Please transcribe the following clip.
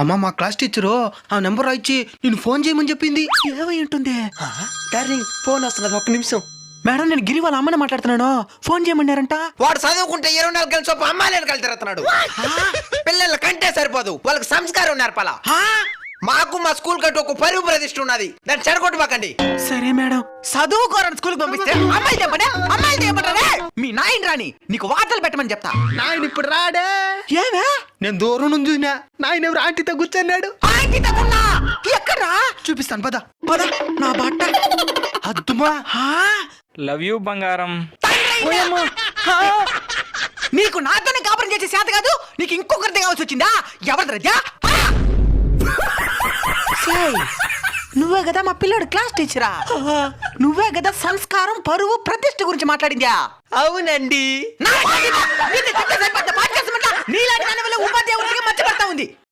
అమ్మ మా class teacher ఆ నెంబర్ రాయిచ్చి నేను ఫోన్ చేయమని చెప్పింది. ఏమై ఉంటుంది? డార్లింగ్ ఫోన్ వస్తున్నది, ఒక్క నిమిషం. మేడం నేను గిరి వాళ్ళ అమ్మని మాట్లాడుతున్నాను. ఫోన్ చేయమన్నారంట. వాడు చదువుకుంటే 24 గంటల సేపు అమ్మాయిలను కలితిరుతున్నాడు. పిల్లల కంటే సరిపోదు, వాళ్ళకి సంస్కారం నేర్పాలా. మాకు మా స్కూల్ కంటే ఒక పరువు ప్రతిష్ఠ ఉన్నది, దాన్ని చెడగొట్టుబాకండి. సరే మేడం. చదువుకోరని స్కూల్కి పంపిస్తే అమ్మాయిలు చెప్పండి. మీ నాయన రాని నీకు వార్తలు పెట్టమని చెప్తా. నాయన ఇప్పుడు రాడే. ఏమే? నేను దూరం నుంచి చూసినా నాయన ఎవరు ఆంటీతో కూర్చున్నాడు. ఎక్కడా చూపిస్తాను పద. పద నా బట్ట. అద్దుమా. లవ్ యూ బంగారం. నీకు నాతోనే కాపురం చేసే శాత కాదు, నీకు ఇంకొకరిది కావాల్సి వచ్చిందా? ఎవరిది రజా? నువ్వే కదా మా పిల్లడు క్లాస్ టీచరా? నువ్వే కదా సంస్కారం పరువు ప్రతిష్ఠ గురించి మాట్లాడిందా? అవునండి. నీలాంటి దాని వల్ల ఉపాధ్యాయుడికి మర్చిపడతా ఉంది.